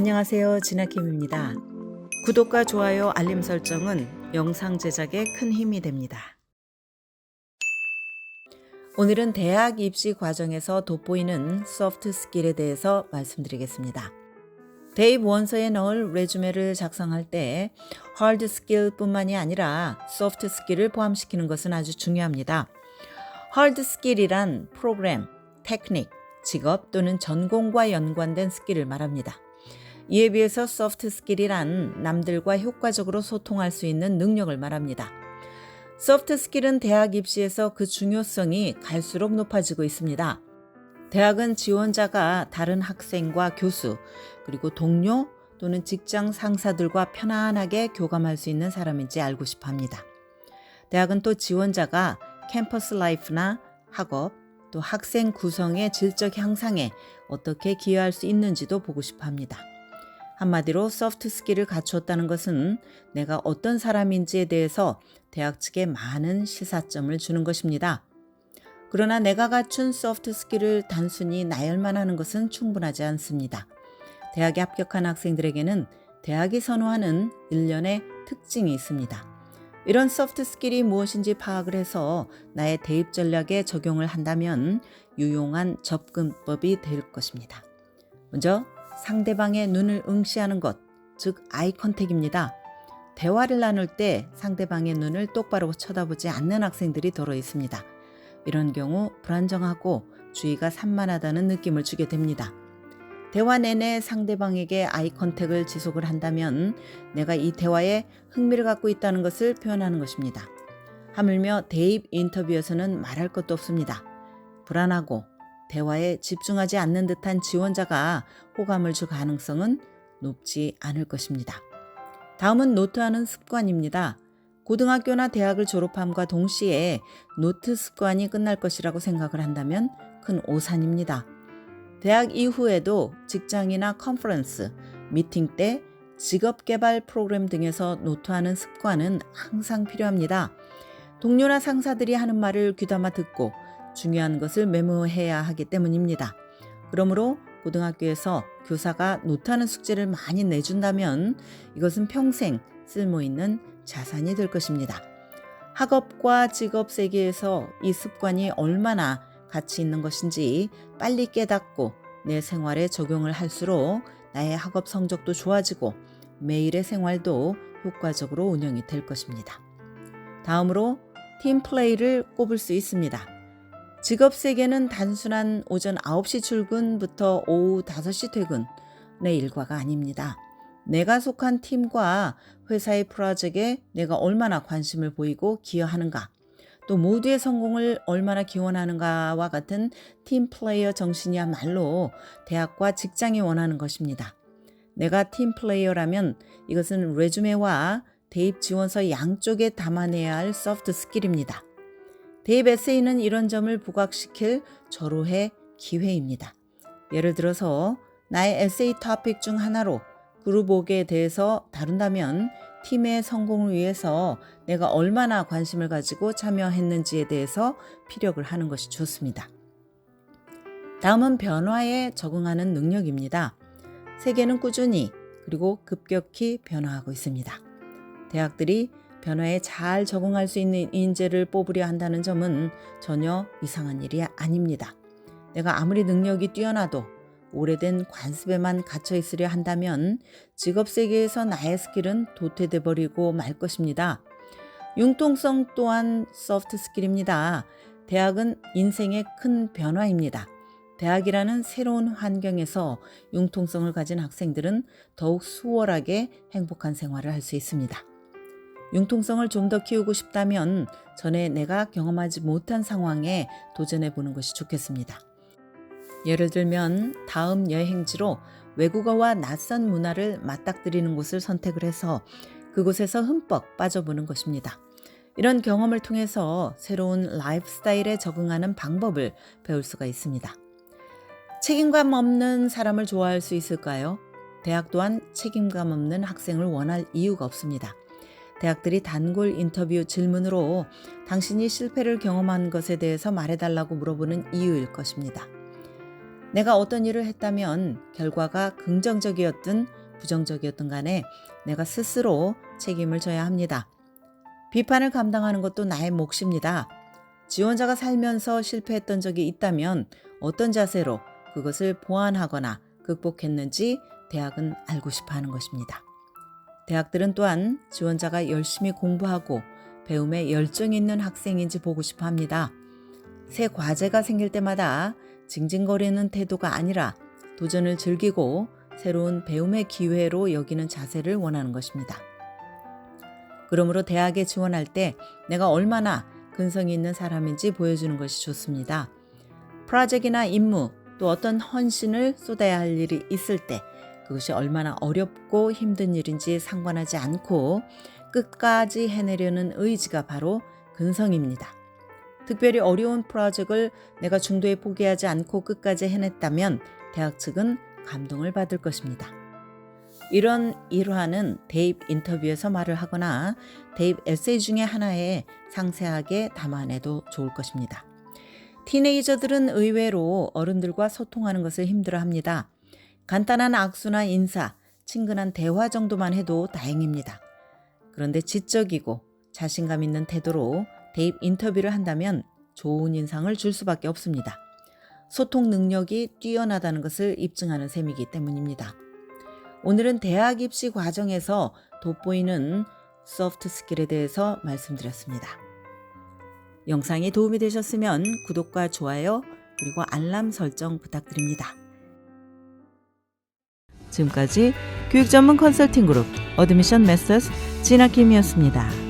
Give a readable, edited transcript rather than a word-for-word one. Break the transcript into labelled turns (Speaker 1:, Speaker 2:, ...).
Speaker 1: 안녕하세요. 진아킴입니다. 구독과 좋아요, 알림 설정은 영상 제작에 큰 힘이 됩니다. 오늘은 대학 입시 과정에서 돋보이는 소프트 스킬에 대해서 말씀드리겠습니다. 대입 원서에 넣을 레주메를 작성할 때 하드 스킬뿐만이 아니라 소프트 스킬을 포함시키는 것은 아주 중요합니다. 하드 스킬이란 프로그램, 테크닉, 직업 또는 전공과 연관된 스킬을 말합니다. 이에 비해서 소프트 스킬이란 남들과 효과적으로 소통할 수 있는 능력을 말합니다. 소프트 스킬은 대학 입시에서 그 중요성이 갈수록 높아지고 있습니다. 대학은 지원자가 다른 학생과 교수, 그리고 동료 또는 직장 상사들과 편안하게 교감할 수 있는 사람인지 알고 싶어 합니다. 대학은 또 지원자가 캠퍼스 라이프나 학업, 또 학생 구성의 질적 향상에 어떻게 기여할 수 있는지도 보고 싶어 합니다. 한마디로 소프트 스킬을 갖추었다는 것은 내가 어떤 사람인지에 대해서 대학 측에 많은 시사점을 주는 것입니다. 그러나 내가 갖춘 소프트 스킬을 단순히 나열만 하는 것은 충분하지 않습니다. 대학에 합격한 학생들에게는 대학이 선호하는 일련의 특징이 있습니다. 이런 소프트 스킬이 무엇인지 파악을 해서 나의 대입 전략에 적용을 한다면 유용한 접근법이 될 것입니다. 먼저 상대방의 눈을 응시하는 것, 즉 아이 컨택입니다. 대화를 나눌 때 상대방의 눈을 똑바로 쳐다보지 않는 학생들이 더러 있습니다. 이런 경우 불안정하고 주의가 산만하다는 느낌을 주게 됩니다. 대화 내내 상대방에게 아이 컨택을 지속을 한다면 내가 이 대화에 흥미를 갖고 있다는 것을 표현하는 것입니다. 하물며 대입 인터뷰에서는 말할 것도 없습니다. 불안하고 대화에 집중하지 않는 듯한 지원자가 호감을 줄 가능성은 높지 않을 것입니다. 다음은 노트하는 습관입니다. 고등학교나 대학을 졸업함과 동시에 노트 습관이 끝날 것이라고 생각을 한다면 큰 오산입니다. 대학 이후에도 직장이나 컨퍼런스, 미팅 때 직업개발 프로그램 등에서 노트하는 습관은 항상 필요합니다. 동료나 상사들이 하는 말을 귀담아 듣고 중요한 것을 메모해야 하기 때문입니다. 그러므로 고등학교에서 교사가 노트하는 숙제를 많이 내준다면 이것은 평생 쓸모있는 자산이 될 것입니다. 학업과 직업 세계에서 이 습관이 얼마나 가치 있는 것인지 빨리 깨닫고 내 생활에 적용을 할수록 나의 학업 성적도 좋아지고 매일의 생활도 효과적으로 운영이 될 것입니다. 다음으로 팀플레이를 꼽을 수 있습니다. 직업 세계는 단순한 오전 9시 출근부터 오후 5시 퇴근의 일과가 아닙니다. 내가 속한 팀과 회사의 프로젝트에 내가 얼마나 관심을 보이고 기여하는가, 또 모두의 성공을 얼마나 기원하는가와 같은 팀플레이어 정신이야말로 대학과 직장이 원하는 것입니다. 내가 팀플레이어라면 이것은 레주메와 대입 지원서 양쪽에 담아내야 할 소프트 스킬입니다. 대입 에세이는 이런 점을 부각시킬 절호의 기회입니다. 예를 들어서 나의 에세이 토픽 중 하나로 그룹워크에 대해서 다룬다면 팀의 성공을 위해서 내가 얼마나 관심을 가지고 참여했는지에 대해서 피력을 하는 것이 좋습니다. 다음은 변화에 적응하는 능력입니다. 세계는 꾸준히 그리고 급격히 변화하고 있습니다. 대학들이 변화에 잘 적응할 수 있는 인재를 뽑으려 한다는 점은 전혀 이상한 일이 아닙니다. 내가 아무리 능력이 뛰어나도 오래된 관습에만 갇혀 있으려 한다면 직업 세계에서 나의 스킬은 도태돼 버리고 말 것입니다. 융통성 또한 소프트 스킬입니다. 대학은 인생의 큰 변화입니다. 대학이라는 새로운 환경에서 융통성을 가진 학생들은 더욱 수월하게 행복한 생활을 할 수 있습니다. 융통성을 좀 더 키우고 싶다면 전에 내가 경험하지 못한 상황에 도전해 보는 것이 좋겠습니다. 예를 들면 다음 여행지로 외국어와 낯선 문화를 맞닥뜨리는 곳을 선택을 해서 그곳에서 흠뻑 빠져보는 것입니다. 이런 경험을 통해서 새로운 라이프 스타일에 적응하는 방법을 배울 수가 있습니다. 책임감 없는 사람을 좋아할 수 있을까요? 대학 또한 책임감 없는 학생을 원할 이유가 없습니다. 대학들이 단골 인터뷰 질문으로 당신이 실패를 경험한 것에 대해서 말해달라고 물어보는 이유일 것입니다. 내가 어떤 일을 했다면 결과가 긍정적이었든 부정적이었든 간에 내가 스스로 책임을 져야 합니다. 비판을 감당하는 것도 나의 몫입니다. 지원자가 살면서 실패했던 적이 있다면 어떤 자세로 그것을 보완하거나 극복했는지 대학은 알고 싶어 하는 것입니다. 대학들은 또한 지원자가 열심히 공부하고 배움에 열정이 있는 학생인지 보고 싶어 합니다. 새 과제가 생길 때마다 징징거리는 태도가 아니라 도전을 즐기고 새로운 배움의 기회로 여기는 자세를 원하는 것입니다. 그러므로 대학에 지원할 때 내가 얼마나 근성이 있는 사람인지 보여주는 것이 좋습니다. 프로젝트나 임무 또 어떤 헌신을 쏟아야 할 일이 있을 때 그것이 얼마나 어렵고 힘든 일인지 상관하지 않고 끝까지 해내려는 의지가 바로 근성입니다. 특별히 어려운 프로젝트를 내가 중도에 포기하지 않고 끝까지 해냈다면 대학 측은 감동을 받을 것입니다. 이런 일화는 대입 인터뷰에서 말을 하거나 대입 에세이 중에 하나에 상세하게 담아내도 좋을 것입니다. 티네이저들은 의외로 어른들과 소통하는 것을 힘들어합니다. 간단한 악수나 인사, 친근한 대화 정도만 해도 다행입니다. 그런데 지적이고 자신감 있는 태도로 대입 인터뷰를 한다면 좋은 인상을 줄 수밖에 없습니다. 소통 능력이 뛰어나다는 것을 입증하는 셈이기 때문입니다. 오늘은 대학 입시 과정에서 돋보이는 소프트 스킬에 대해서 말씀드렸습니다. 영상이 도움이 되셨으면 구독과 좋아요 그리고 알람 설정 부탁드립니다. 지금까지 교육 전문 컨설팅 그룹 어드미션 메서스 진아킴이었습니다.